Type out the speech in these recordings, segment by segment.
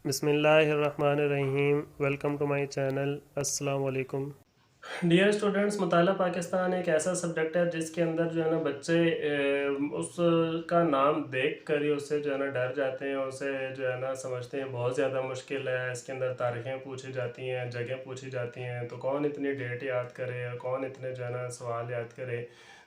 बिस्मिल्लाहिर्रहमानिर्रहीम। Welcome to my channel. अस्सलाम वालेकुम। डियर स्टूडेंट्स, मुताला पाकिस्तान एक ऐसा सब्जेक्ट है जिसके अंदर जो है ना बच्चे उसका नाम देख कर ही उससे जो है ना डर जाते हैं, उसे जो है ना समझते हैं बहुत ज़्यादा मुश्किल है। इसके अंदर तारीखें पूछी जाती हैं, जगह पूछी जाती हैं, तो कौन इतनी डेट याद करे और कौन इतने जो है ना सवाल याद करे।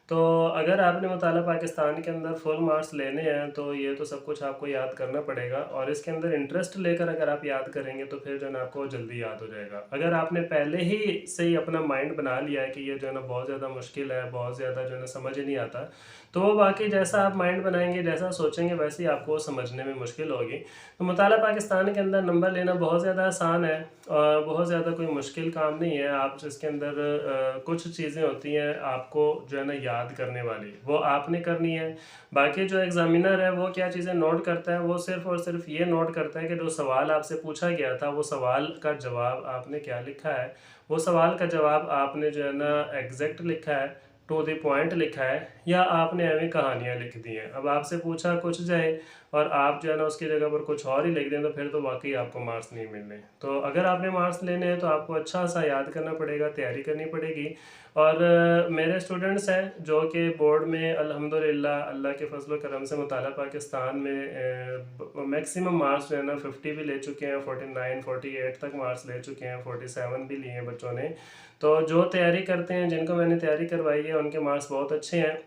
तो अगर आपने मुताला पाकिस्तान के अंदर फुल मार्क्स लेने हैं तो ये तो सब कुछ आपको याद करना पड़ेगा, और इसके अंदर इंटरेस्ट लेकर अगर आप याद करेंगे तो फिर जो है ना आपको जल्दी याद हो जाएगा। अगर आपने पहले ही से ही अपना माइंड बना लिया है कि ये जो है ना बहुत ज़्यादा मुश्किल है, बहुत ज़्यादा जो है ना समझ ही नहीं आता, तो वो बाकी जैसा आप माइंड बनाएंगे, जैसा सोचेंगे, वैसे ही आपको समझने में मुश्किल होगी। तो मुताला पाकिस्तान के अंदर नंबर लेना बहुत ज़्यादा आसान है और बहुत ज़्यादा कोई मुश्किल काम नहीं है। आप जिसके अंदर कुछ चीज़ें होती हैं आपको जो है ना याद करने वाली, वो आपने करनी है। बाकी जो एग्जामिनर है वो क्या चीज़ें नोट करता है, वो सिर्फ और सिर्फ ये नोट करता है कि जो सवाल आपसे पूछा गया था वो सवाल का जवाब आपने क्या लिखा है, वो सवाल का जवाब आपने जो है ना एग्जैक्ट लिखा है, टू द पॉइंट लिखा है, या आपने एवं कहानियाँ लिख दी हैं। अब आपसे पूछा कुछ जाए और आप जो है ना उसकी जगह पर कुछ और ही लिख दें तो फिर तो वाकई आपको मार्क्स नहीं मिलने। तो अगर आपने मार्क्स लेने हैं तो आपको अच्छा सा याद करना पड़ेगा, तैयारी करनी पड़ेगी। और मेरे स्टूडेंट्स हैं जो कि बोर्ड में अल्हम्दुलिल्लाह अल्लाह के फजल करम से मुताला पाकिस्तान में मैक्सिमम मार्क्स जो है ना 50 भी ले चुके हैं, 49 48 तक मार्क्स ले चुके हैं, 47 भी लिए हैं बच्चों ने। तो जो तैयारी करते हैं, जिनको मैंने तैयारी करवाई है, उनके मार्क्स बहुत अच्छे हैं।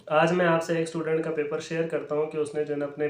आज मैं आपसे एक स्टूडेंट का पेपर शेयर करता हूं कि उसने जो है ना अपने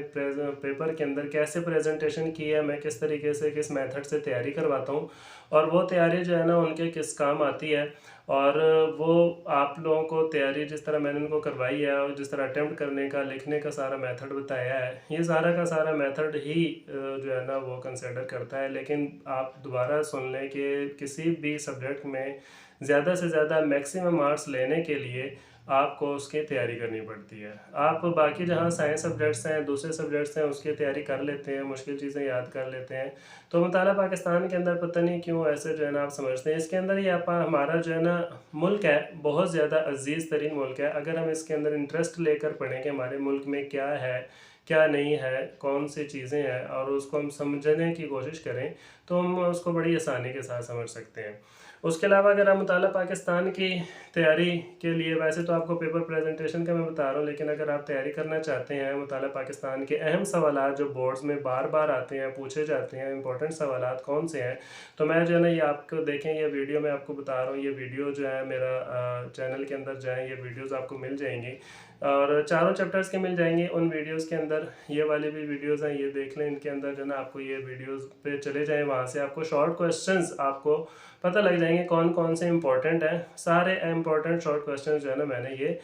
पेपर के अंदर कैसे प्रेजेंटेशन की है, मैं किस तरीके से किस मेथड से तैयारी करवाता हूं, और वो तैयारी जो है ना उनके किस काम आती है। और वो आप लोगों को तैयारी जिस तरह मैंने उनको करवाई है और जिस तरह अटेम्प्ट करने का, लिखने का सारा मेथड बताया है, ये सारा का सारा मेथड ही जो है ना वो कंसिडर करता है। लेकिन आप दोबारा सुन लें कि किसी भी सब्जेक्ट में ज़्यादा से ज़्यादा मैक्सिमम मार्क्स लेने के लिए आपको उसकी तैयारी करनी पड़ती है। आप बाकी जहाँ साइंस सब्जेक्ट्स हैं, दूसरे सब्जेक्ट्स हैं, उसकी तैयारी कर लेते हैं, मुश्किल चीज़ें याद कर लेते हैं। तो मुताला पाकिस्तान के अंदर पता नहीं क्यों ऐसे जो है ना आप समझते हैं। इसके अंदर ही आप हमारा जो है ना मुल्क है, बहुत ज़्यादा अजीज़ तरीन मुल्क है। अगर हम इसके अंदर इंटरेस्ट लेकर पढ़ें कि हमारे मुल्क में क्या है, क्या नहीं है, कौन सी चीज़ें हैं, और उसको हम समझने की कोशिश करें तो हम उसको बड़ी आसानी के साथ समझ सकते हैं। उसके अलावा अगर आप मुताला पाकिस्तान की तैयारी के लिए, वैसे तो आपको पेपर प्रेजेंटेशन का मैं बता रहा हूँ, लेकिन अगर आप तैयारी करना चाहते हैं मुताला पाकिस्तान के अहम सवालात जो बोर्ड्स में बार बार आते हैं, पूछे जाते हैं, इंपॉर्टेंट सवालात कौन से हैं, तो मैं जो है ना ये आपको देखें, ये वीडियो मैं आपको बता रहा हूँ। ये वीडियो जो है मेरा चैनल के अंदर जाएँ, ये वीडियोज़ आपको मिल जाएंगी और चारों चैप्टर्स के मिल जाएंगे। उन वीडियोस के अंदर ये वाली भी वीडियोस हैं, ये देख लें। इनके अंदर जो है ना आपको ये वीडियोस पे चले जाएं, वहाँ से आपको शॉर्ट क्वेश्चंस आपको पता लग जाएंगे कौन कौन से इंपॉर्टेंट हैं। सारे इंपॉर्टेंट शॉर्ट क्वेश्चंस जो है ना मैंने ये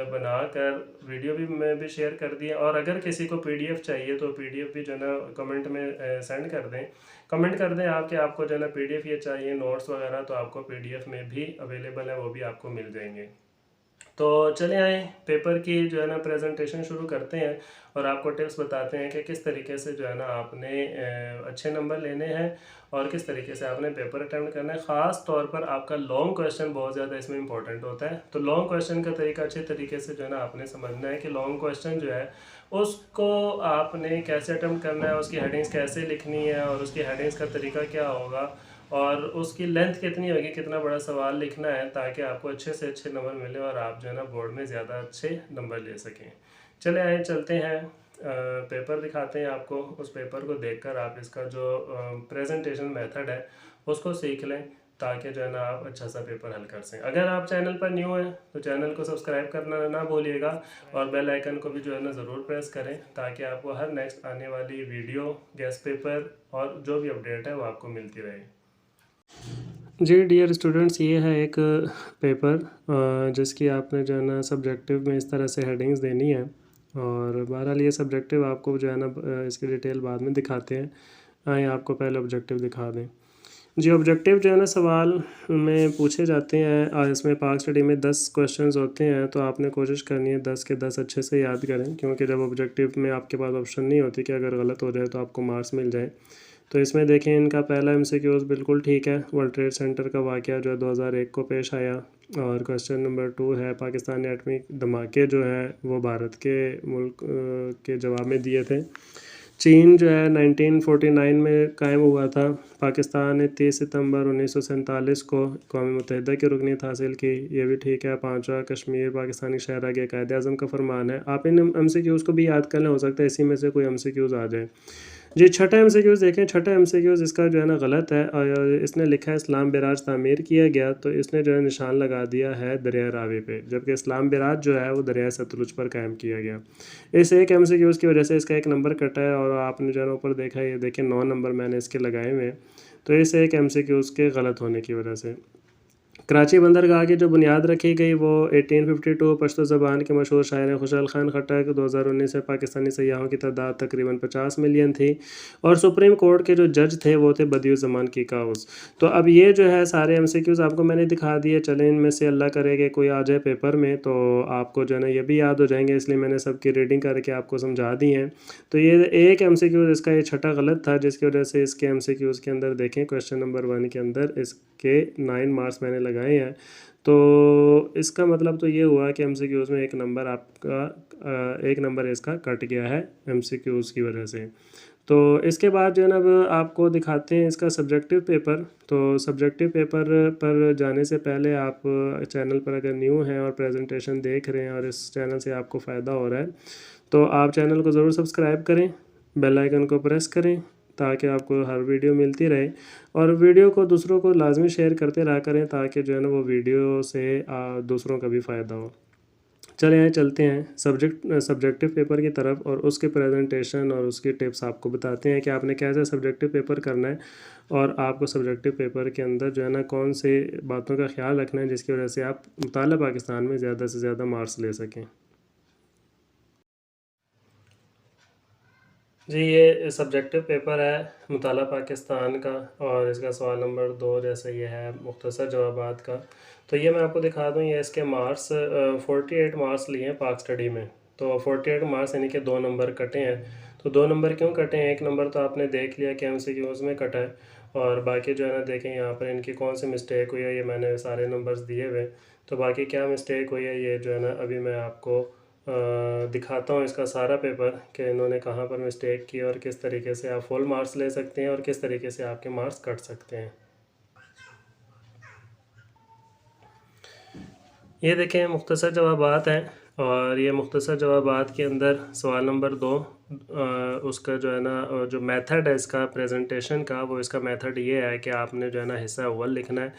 बना कर वीडियो भी मैं भी शेयर कर दिए। और अगर किसी को पीडीएफ चाहिए तो पीडीएफ भी जो है ना कमेंट में सेंड कर दें, कमेंट कर दें आप कि आपको जो है ना पीडीएफ ये चाहिए, नोट्स वगैरह, तो आपको पीडीएफ में भी अवेलेबल है, वो भी आपको मिल जाएंगे। तो चले आए पेपर की जो है ना प्रेजेंटेशन शुरू करते हैं और आपको टिप्स बताते हैं कि किस तरीके से जो है ना आपने अच्छे नंबर लेने हैं और किस तरीके से आपने पेपर अटेम्प्ट करना है। ख़ास तौर पर आपका लॉन्ग क्वेश्चन बहुत ज़्यादा इसमें इंपॉर्टेंट होता है। तो लॉन्ग क्वेश्चन का तरीका अच्छे तरीके से जो है ना आपने समझना है कि लॉन्ग क्वेश्चन जो है उसको आपने कैसे अटेम्प्ट करना है, उसकी हेडिंग्स कैसे लिखनी है और उसकी हेडिंग्स का तरीका क्या होगा और उसकी लेंथ कितनी होगी, कितना बड़ा सवाल लिखना है, ताकि आपको अच्छे से अच्छे नंबर मिले और आप जो है ना बोर्ड में ज़्यादा अच्छे नंबर ले सकें। चले आए चलते हैं, पेपर दिखाते हैं आपको। उस पेपर को देखकर आप इसका जो प्रेजेंटेशन मेथड है उसको सीख लें, ताकि जो है ना आप अच्छा सा पेपर हल कर सकें। अगर आप चैनल पर न्यू हैं तो चैनल को सब्सक्राइब करना ना भूलिएगा और बेल आइकन को भी जो है ना ज़रूर प्रेस करें, ताकि आपको हर नेक्स्ट आने वाली वीडियो, गेस्ट पेपर और जो भी अपडेट है वो आपको मिलती रहे। जी डियर स्टूडेंट्स, ये है एक पेपर जिसकी आपने जो है ना सब्जेक्टिव में इस तरह से हेडिंग्स देनी है। और बहरहाल ये सब्जेक्टिव आपको जो है ना इसकी डिटेल बाद में दिखाते हैं। आए आपको पहले ऑब्जेक्टिव दिखा दें। जी ऑब्जेक्टिव जो है ना सवाल में पूछे जाते हैं और इसमें पाक स्टडी में 10 क्वेश्चंस होते हैं, तो आपने कोशिश करनी है 10 के 10 अच्छे से याद करें, क्योंकि जब ऑब्जेक्टिव में आपके पास ऑप्शन नहीं होती कि अगर गलत हो जाए तो आपको मार्क्स मिल जाए। तो इसमें देखें, इनका पहला एमसीक्यूज़ बिल्कुल ठीक है। वर्ल्ड ट्रेड सेंटर का वाक़या जो है 2001 को पेश आया। और क्वेश्चन नंबर 2 है, पाकिस्तानी एटमी धमाके जो हैं वो भारत के मुल्क के जवाब में दिए थे। चीन जो है 1949 में कायम हुआ था। पाकिस्तान ने 30 सितंबर 1947 को अक़वाम मुत्तहिदा की रुकनीत हासिल की। ये भी ठीक है। 5वां कश्मीर पाकिस्तानी शहरा के कायदे आज़म का फरमान है। आप इन MCQs को भी याद कर लें, हो सकता है इसी में से कोई MCQs आ जाए। जी, छठा MCQs देखें। छठा MCQs इसका जो है ना गलत है, और इसने लिखा है इस्लाम बिराज तामीर किया गया, तो इसने जो है निशान लगा दिया है दरिया रावी पे, जबकि इस्लाम बिराज जो है वो दरिया सतलुज पर कायम किया गया। इस एक MCQs की वजह से इसका एक नंबर कटा है, और आपने जो है ना ऊपर देखा, ये देखें 9 नंबर मैंने इसके लगाए हुए हैं, तो इस एक MCQs के गलत होने की वजह से। कराची बंदरगाह की जो बुनियाद रखी गई वो 1852 पश्तो ज़बान के मशहूर शायर खुशहाल खान खट्टक 2019 से पाकिस्तानी सयाहों की तादाद तकरीबन 50 मिलियन थी, और सुप्रीम कोर्ट के जो जज थे वो थे बदियुज़्ज़मान कीकाउस। तो अब ये जो है सारे MCQs आपको मैंने दिखा दिए। चलें, इनमें से अल्लाह करे कि कोई आ जाए पेपर में तो आपको जो है ना ये भी याद हो जाएंगे, इसलिए मैंने सबकी रीडिंग करके आपको समझा दी हैं। तो ये एक MCQ इसका ये छठा गलत था, जिसकी वजह से इसके MCQs के अंदर देखें, क्वेश्चन नंबर 1 के अंदर इसके 9 मार्क्स मैंने लगाए हैं। तो इसका मतलब तो ये हुआ कि MCQs में एक नंबर आपका एक नंबर इसका कट गया है MCQs की वजह से। तो इसके बाद जो है ना अब आपको दिखाते हैं इसका सब्जेक्टिव पेपर। तो सब्जेक्टिव पेपर पर जाने से पहले आप चैनल पर अगर न्यू हैं और प्रेजेंटेशन देख रहे हैं और इस चैनल से आपको फ़ायदा हो रहा है, तो आप चैनल को ज़रूर सब्सक्राइब करें, बेल आइकन को प्रेस करें, ताकि आपको हर वीडियो मिलती रहे, और वीडियो को दूसरों को लाजमी शेयर करते रहा करें, ताकि जो है ना वो वीडियो से दूसरों का भी फ़ायदा हो। चलते हैं सब्जेक्टिव पेपर की तरफ, और उसके प्रेजेंटेशन और उसकी टिप्स आपको बताते हैं कि आपने कैसे सब्जेक्टिव पेपर करना है, और आपको सब्जेक्टिव पेपर के अंदर जो है ना कौन से बातों का ख्याल रखना है, जिसकी वजह से आप मुताला पाकिस्तान में ज़्यादा से ज़्यादा मार्क्स ले सकें। जी, ये सब्जेक्टिव पेपर है मुताला पाकिस्तान का, और इसका सवाल नंबर 2 जैसे ये है मुख्तसर जवाबात का। तो ये मैं आपको दिखा दूँ, ये इसके मार्क्स 48 मार्क्स लिए हैं पाक स्टडी में। तो 48 मार्क्स यानी कि 2 नंबर कटे हैं। तो 2 नंबर क्यों कटे हैं? एक नंबर तो आपने देख लिया कि MCQs में कटा है, और बाकी जो है ना देखें यहाँ पर इनकी कौन सी मिस्टेक हुई है, ये मैंने सारे नंबर्स दिए हुए। तो बाकी क्या मिस्टेक हुई है, ये जो है ना अभी मैं आपको दिखाता हूँ इसका सारा पेपर, कि इन्होंने कहाँ पर मिस्टेक की, और किस तरीके से आप फुल मार्क्स ले सकते हैं, और किस तरीके से आपके मार्क्स कट सकते हैं। ये देखें मुख्तसर जवाबात हैं, और ये मुख्तसर जवाबात के अंदर सवाल नंबर 2 उसका जो है ना जो मेथड है इसका प्रेजेंटेशन का, वो इसका मेथड ये है कि आपने जो है ना हिस्सा अव्वल लिखना है,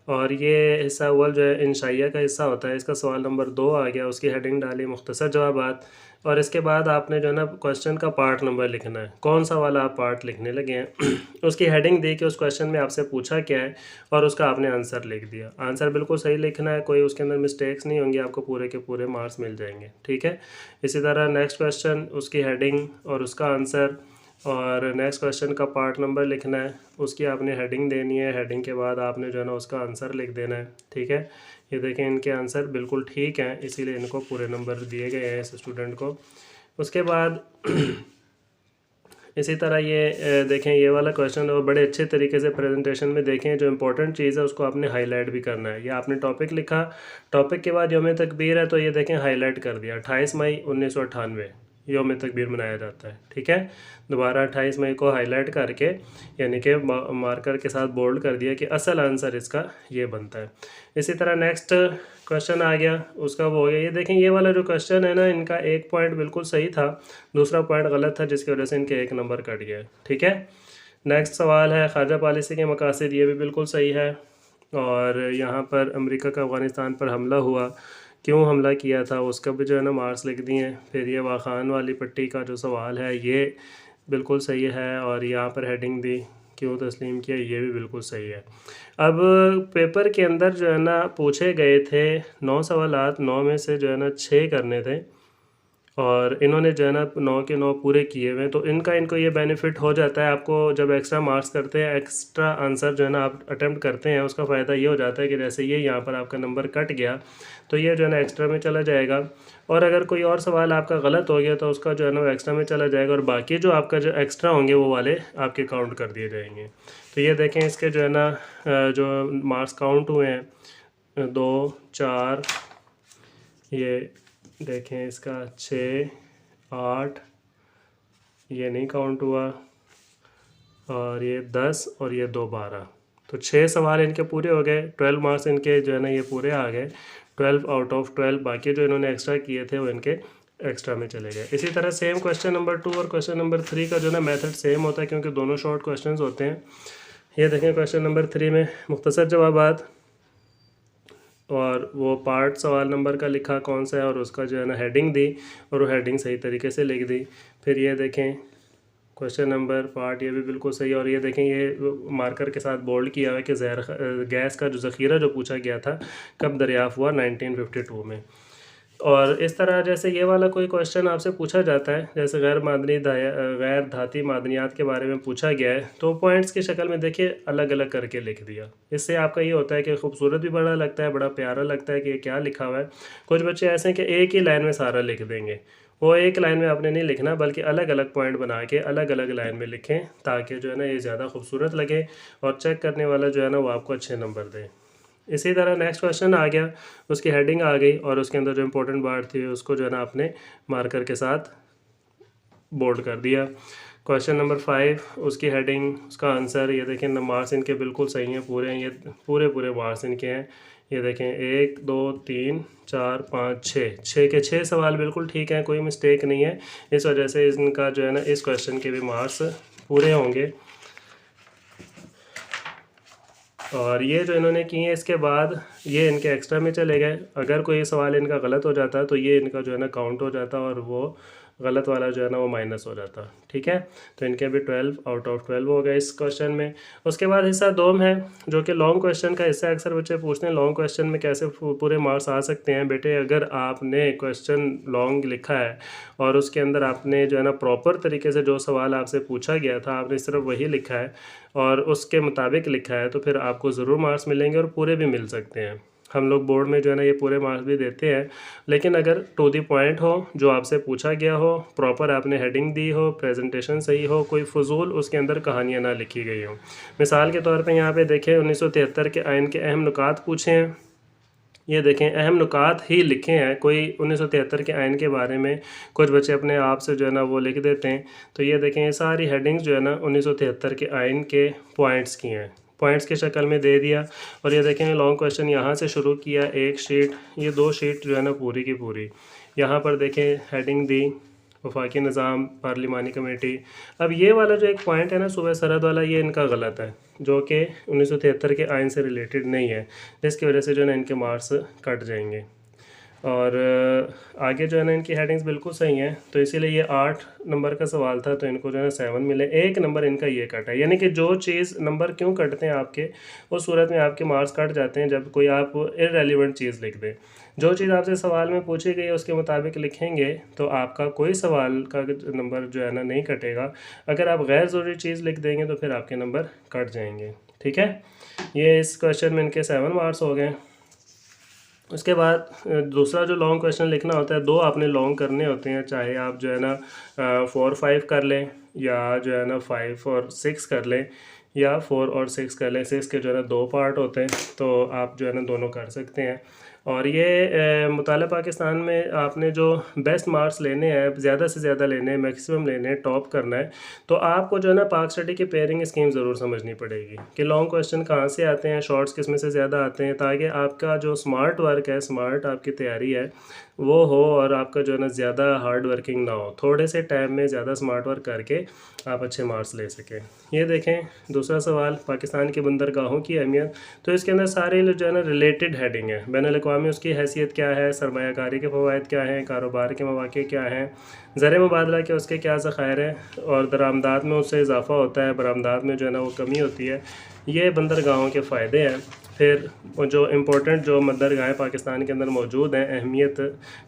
और ये हिस्सा अव्वल जो है इंशाइया का हिस्सा होता है। इसका सवाल नंबर 2 आ गया, उसकी हेडिंग डाली मुख्तसर जवाबात, और इसके बाद आपने जो है ना क्वेश्चन का पार्ट नंबर लिखना है, कौन सा वाला आप पार्ट लिखने लगे हैं उसकी हेडिंग दे के उस क्वेश्चन में आपसे पूछा क्या है, और उसका आपने आंसर लिख दिया। आंसर बिल्कुल सही लिखना है, कोई उसके अंदर मिस्टेक्स नहीं होंगी, आपको पूरे के पूरे मार्क्स मिल जाएंगे। ठीक है। इसी तरह नेक्स्ट क्वेश्चन, उसकी हेडिंग और उसका आंसर, और नेक्स्ट क्वेश्चन का पार्ट नंबर लिखना है, उसकी आपने हेडिंग देनी है, हेडिंग के बाद आपने जो है ना उसका आंसर लिख देना है। ठीक है। ये देखें इनके आंसर बिल्कुल ठीक हैं, इसीलिए इनको पूरे नंबर दिए गए हैं इस स्टूडेंट को। उसके बाद इसी तरह ये देखें, ये वाला क्वेश्चन और बड़े अच्छे तरीके से प्रेजेंटेशन में देखें, जो इंपॉर्टेंट चीज़ है उसको आपने हाईलाइट भी करना है। या आपने टॉपिक लिखा, टॉपिक के बाद यौम तकबीर है, तो ये देखें हाईलाइट कर दिया, 28 मई 1998 यौम तकबीर मनाया जाता है। ठीक है। दोबारा 28 मई को हाईलाइट करके, यानी कि मार्कर के साथ बोल्ड कर दिया कि असल आंसर इसका ये बनता है। इसी तरह नेक्स्ट क्वेश्चन आ गया, उसका वो हो गया। ये देखें, ये वाला जो क्वेश्चन है ना, इनका एक पॉइंट बिल्कुल सही था, दूसरा पॉइंट गलत था, जिसकी वजह से इनके एक नंबर कट गया। ठीक है। नेक्स्ट सवाल है ख़ारजा पॉलिसी के मकासद, ये भी बिल्कुल सही है। और यहाँ पर अमेरिका का अफ़गानिस्तान पर हमला हुआ, क्यों हमला किया था, उसका भी जो है ना मार्क्स लिख दिए हैं। फिर ये वाखान वाली पट्टी का जो सवाल है ये बिल्कुल सही है, और यहाँ पर हेडिंग दी क्यों तस्लीम किया, ये भी बिल्कुल सही है। अब पेपर के अंदर जो है ना पूछे गए थे 9 सवालात, 9 में से जो है ना 6 करने थे, और इन्होंने जो है ना 9 के 9 पूरे किए हुए हैं। तो इनको ये बेनिफिट हो जाता है, आपको जब एक्स्ट्रा मार्क्स करते हैं, एक्स्ट्रा आंसर जो है ना आप अटेम्प्ट करते हैं, उसका फ़ायदा ये हो जाता है कि जैसे ये यहाँ पर आपका नंबर कट गया, तो ये जो है ना एक्स्ट्रा में चला जाएगा, और अगर कोई और सवाल आपका गलत हो गया तो उसका जो है ना वो एक्स्ट्रा में चला जाएगा, और बाकी जो आपका जो एक्स्ट्रा होंगे वो वाले आपके काउंट कर दिए जाएंगे। तो ये देखें, इसके जो है ना जो मार्क्स काउंट हुए हैं 2 4, ये देखें इसका 6 8 ये नहीं काउंट हुआ, और ये 10 और ये 2 12। तो 6 सवाल इनके पूरे हो गए, 12 मार्क्स इनके जो है ना ये पूरे आ गए, 12 आउट ऑफ 12। बाकी जो इन्होंने एक्स्ट्रा किए थे वो इनके एक्स्ट्रा में चले गए। इसी तरह सेम क्वेश्चन नंबर 2 और क्वेश्चन नंबर 3 का जो ना मेथड सेम होता है, क्योंकि दोनों शॉर्ट क्वेश्चन होते हैं। ये देखें क्वेश्चन नंबर 3 में मुख्तसर जवाबात, और वो पार्ट सवाल नंबर का लिखा कौन सा है, और उसका जो है ना हेडिंग दी, और वो हेडिंग सही तरीके से लिख दी। फिर ये देखें क्वेश्चन नंबर पार्ट, ये भी बिल्कुल सही है। और ये देखें ये मार्कर के साथ बोल्ड किया हुआ है कि गैस का जो ज़ख़ीरा जो पूछा गया था कब दरियाफ़्त हुआ, 1952 में। और इस तरह जैसे ये वाला कोई क्वेश्चन आपसे पूछा जाता है, जैसे गैर धाती मादनियात के बारे में पूछा गया है, तो पॉइंट्स की शक्ल में देखिए अलग अलग करके लिख दिया। इससे आपका ये होता है कि खूबसूरत भी बड़ा लगता है, बड़ा प्यारा लगता है कि ये क्या लिखा हुआ है। कुछ बच्चे ऐसे हैं कि एक ही लाइन में सारा लिख देंगे, वो एक लाइन में आपने नहीं लिखना, बल्कि अलग अलग पॉइंट बना के अलग अलग लाइन में लिखें, ताकि जो है ना ये ज़्यादा खूबसूरत लगे और चेक करने वाला जो है ना वो आपको अच्छे नंबर दे। इसी तरह नेक्स्ट क्वेश्चन आ गया, उसकी हेडिंग आ गई, और उसके अंदर जो इंपॉर्टेंट बात थी उसको जो है ना आपने मार्कर के साथ बोल्ड कर दिया। क्वेश्चन नंबर 5, उसकी हेडिंग, उसका आंसर, ये देखें मार्क्स इनके बिल्कुल सही हैं, पूरे हैं, ये पूरे मार्क्स इनके हैं। ये देखें 1 2 3 4 5 6 के 6 सवाल बिल्कुल ठीक हैं, कोई मिस्टेक नहीं है। इस वजह से इनका जो है ना इस क्वेश्चन के भी मार्क्स पूरे होंगे। और ये जो इन्होंने किए हैं इसके बाद ये इनके एक्स्ट्रा में चले गए। अगर कोई सवाल इनका गलत हो जाता तो ये इनका जो है ना काउंट हो जाता, और वो गलत वाला जो है ना वो माइनस हो जाता। ठीक है, तो इनके भी 12 आउट ऑफ 12 हो गए इस क्वेश्चन में। उसके बाद हिस्सा 2 है, जो कि लॉन्ग क्वेश्चन का हिस्सा। अक्सर बच्चे पूछते हैं लॉन्ग क्वेश्चन में कैसे पूरे मार्क्स आ सकते हैं। बेटे, अगर आपने क्वेश्चन लॉन्ग लिखा है और उसके अंदर आपने जो है ना प्रॉपर तरीके से जो सवाल आपसे पूछा गया था आपने सिर्फ वही लिखा है और उसके मुताबिक लिखा है, तो फिर आपको ज़रूर मार्क्स मिलेंगे, और पूरे भी मिल सकते हैं। हम लोग बोर्ड में जो है ना ये पूरे मार्क्स भी देते हैं, लेकिन अगर टू दी पॉइंट हो, जो आपसे पूछा गया हो, प्रॉपर आपने हेडिंग दी हो, प्रेजेंटेशन सही हो, कोई फजूल उसके अंदर कहानियाँ ना लिखी गई हो। मिसाल के तौर पे यहाँ पे देखें 1973 के आइन के अहम नुकात पूछे हैं। ये देखें अहम नुकात ही लिखे हैं, कोई 1973 के आइन के बारे में कुछ बच्चे अपने आप से जो है ना वो लिख देते हैं। तो ये देखें ये सारी हेडिंग्स जो है ना 1973 के आइन के पॉइंट्स की हैं, पॉइंट्स की शक्ल में दे दिया। और ये देखें लॉन्ग क्वेश्चन यहाँ से शुरू किया, एक शीट, ये 2 शीट जो है ना पूरी की पूरी। यहाँ पर देखें हेडिंग दी, वफाकी निज़ाम, पार्लिमानी कमेटी। अब ये वाला जो एक पॉइंट है ना सूबे सरहद वाला, ये इनका गलत है, जो कि 1973 के आइन से रिलेटेड नहीं है, जिसकी वजह से जो है ना इनके मार्क्स कट जाएंगे। और आगे जो है ना इनकी हेडिंग्स बिल्कुल सही हैं, तो इसीलिए ये 8 नंबर का सवाल था, तो इनको जो है ना 7 मिले। 1 नंबर इनका ये कटा है, यानी कि जो चीज़ नंबर क्यों कटते हैं आपके, उस सूरत में आपके मार्क्स कट जाते हैं जब कोई आप इररेलेवेंट चीज़ लिख दें। जो चीज़ आपसे सवाल में पूछी गई है उसके मुताबिक लिखेंगे तो आपका कोई सवाल का नंबर जो है ना नहीं कटेगा। अगर आप गैर ज़रूरी चीज़ लिख देंगे तो फिर आपके नंबर कट जाएंगे। ठीक है, ये इस क्वेश्चन में इनके 7 मार्क्स हो गए। उसके बाद दूसरा जो लॉन्ग क्वेश्चन लिखना होता है, 2 आपने लॉन्ग करने होते हैं, चाहे आप जो है ना 4 5 कर लें, या जो है ना 5 और 6 कर लें, या 4 और 6 कर लें। 6 के जो है ना 2 पार्ट होते हैं, तो आप जो है ना दोनों कर सकते हैं। और ये मुताला पाकिस्तान में आपने जो बेस्ट मार्क्स लेने हैं, ज़्यादा से ज़्यादा लेने हैं, मैक्सिमम लेने हैं, टॉप करना है, तो आपको जो है ना पाक स्टडी की पेयरिंग स्कीम ज़रूर समझनी पड़ेगी कि लॉन्ग क्वेश्चन कहाँ से आते हैं, शॉर्ट्स किस में से ज़्यादा आते हैं, ताकि आपका जो स्मार्ट वर्क है, स्मार्ट आपकी तैयारी है वो हो, और आपका जो है ना ज़्यादा हार्ड वर्किंग ना हो, थोड़े से टाइम में ज़्यादा स्मार्ट वर्क करके आप अच्छे मार्क्स ले सकें। ये देखें दूसरा सवाल, पाकिस्तान की बंदरगाहों की अहमियत। तो इसके अंदर सारे जो है ना रिलेटेड हेडिंग है, बैनुल-अक़वामी उसकी हैसियत क्या है, सरमायाकारी के फ़वाइद क्या हैं, कारोबार के मौक़े क्या हैं, ज़र मुबादला के उसके क्या ज़ख़ायर हैं, और दरामदात में उससे इजाफ़ा होता है, बरामदात में जो है ना वो कमी होती है। ये बंदरगाहों के फ़ायदे हैं। फिर जो इम्पोर्टेंट जो बंदरगाहें पाकिस्तान के अंदर मौजूद हैं, अहमियत,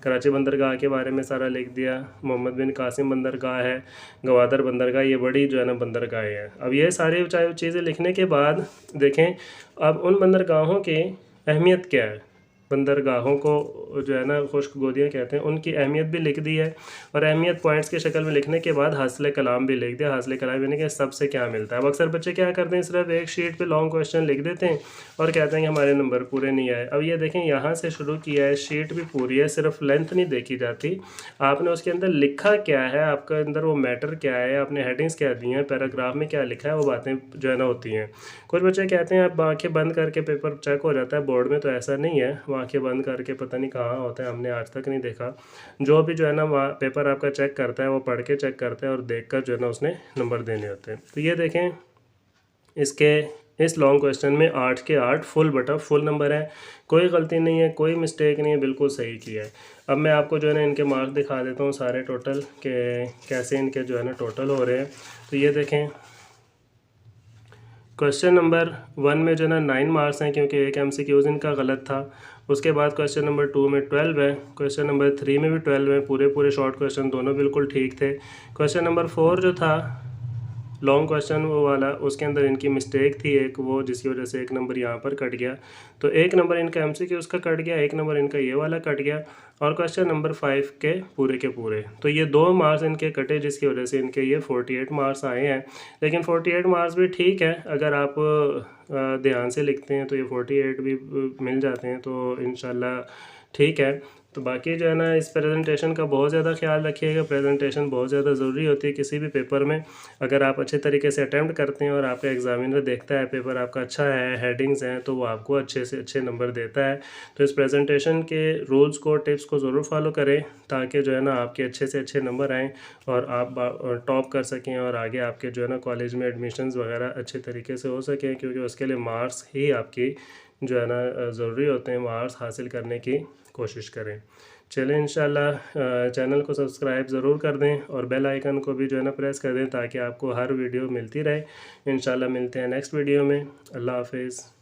कराची बंदरगाह के बारे में सारा लिख दिया। मोहम्मद बिन कासिम बंदरगाह है, गवादर बंदरगाह, ये बड़ी जो है ना बंदरगाहें हैं। अब ये सारी चीज़ें लिखने के बाद देखें अब उन बंदरगाहों की अहमियत क्या है, बंदरगाहों को जो है ना खुश्क गोदियाँ कहते हैं, उनकी अहमियत भी लिख दी है और अहमियत पॉइंट्स की शक्ल में लिखने के बाद हासिल कलाम भी लिख दिया। हासिल कलाम यानी कि सबसे क्या मिलता है। अब अक्सर बच्चे क्या करते हैं, सिर्फ एक शीट पे लॉन्ग क्वेश्चन लिख देते हैं और कहते हैं कि हमारे नंबर पूरे नहीं आए। अब ये देखें यहाँ से शुरू किया है, शीट भी पूरी है, सिर्फ लेंथ नहीं देखी जाती, आपने उसके अंदर लिखा क्या है, आपके अंदर वो मैटर क्या है, आपने हेडिंग्स क्या दी हैं, पैराग्राफ में क्या लिखा है, वो बातें जो है ना होती हैं। कुछ बच्चे कहते हैं आप आंखें बंद करके पेपर चेक हो जाता है, बोर्ड में तो ऐसा नहीं है, वो आंखें बंद करके पता नहीं कहाँ होता है, हमने आज तक नहीं देखा। जो भी जो है ना वहाँ पेपर आपका चेक करता है वो पढ़ के चेक करता है और देख कर जो है ना उसने नंबर देने होते हैं। तो ये देखें इसके इस लॉन्ग क्वेश्चन में 8 के 8 फुल बटा फुल नंबर है, कोई गलती नहीं है, कोई मिस्टेक नहीं है, बिल्कुल सही किया है। अब मैं आपको जो है ना इनके मार्क्स दिखा देता हूँ सारे टोटल के कैसे इनके जो है ना टोटल हो रहे हैं। तो ये देखें क्वेश्चन नंबर 1 में जो है ना 9 मार्क्स हैं क्योंकि एक MCQ इनका गलत था। उसके बाद क्वेश्चन नंबर 2 में 12 है, क्वेश्चन नंबर 3 में भी 12 है, पूरे शॉर्ट क्वेश्चन दोनों बिल्कुल ठीक थे। क्वेश्चन नंबर 4 जो था लॉन्ग क्वेश्चन वो वाला, उसके अंदर इनकी मिस्टेक थी एक वो, जिसकी वजह से एक नंबर यहाँ पर कट गया। तो एक नंबर इनका MCQ उसका कट गया, एक नंबर इनका ये वाला कट गया और क्वेश्चन नंबर 5 के पूरे। तो ये 2 मार्क्स इनके कटे जिसकी वजह से इनके ये 48 मार्क्स आए हैं। लेकिन 48 मार्क्स भी ठीक है, अगर आप ध्यान से लिखते हैं तो ये 48 भी मिल जाते हैं, तो इंशाल्लाह ठीक है। तो बाकी जो है ना इस प्रेजेंटेशन का बहुत ज़्यादा ख्याल रखिएगा, प्रेजेंटेशन बहुत ज़्यादा ज़रूरी होती है किसी भी पेपर में। अगर आप अच्छे तरीके से अटैम्प्ट करते हैं और आपका एग्जामिनर देखता है पेपर आपका अच्छा है, हेडिंग्स हैं, तो वो आपको अच्छे से अच्छे नंबर देता है। तो इस प्रेजेंटेशन के रूल्स को टिप्स को ज़रूर फॉलो करें ताकि जो है ना आपके अच्छे से अच्छे नंबर आएँ और आप टॉप कर सकें और आगे आपके जो है ना कॉलेज में एडमिशन्स वगैरह अच्छे तरीके से हो सकें, क्योंकि उसके लिए मार्क्स ही आपकी जो है ना ज़रूरी होते हैं। मार्क्स हासिल करने की कोशिश करें। चलें इंशाल्लाह चैनल को सब्सक्राइब ज़रूर कर दें और बेल आइकन को भी जो है ना प्रेस कर दें ताकि आपको हर वीडियो मिलती रहे। इंशाल्लाह मिलते हैं नेक्स्ट वीडियो में। अल्लाह हाफिज़।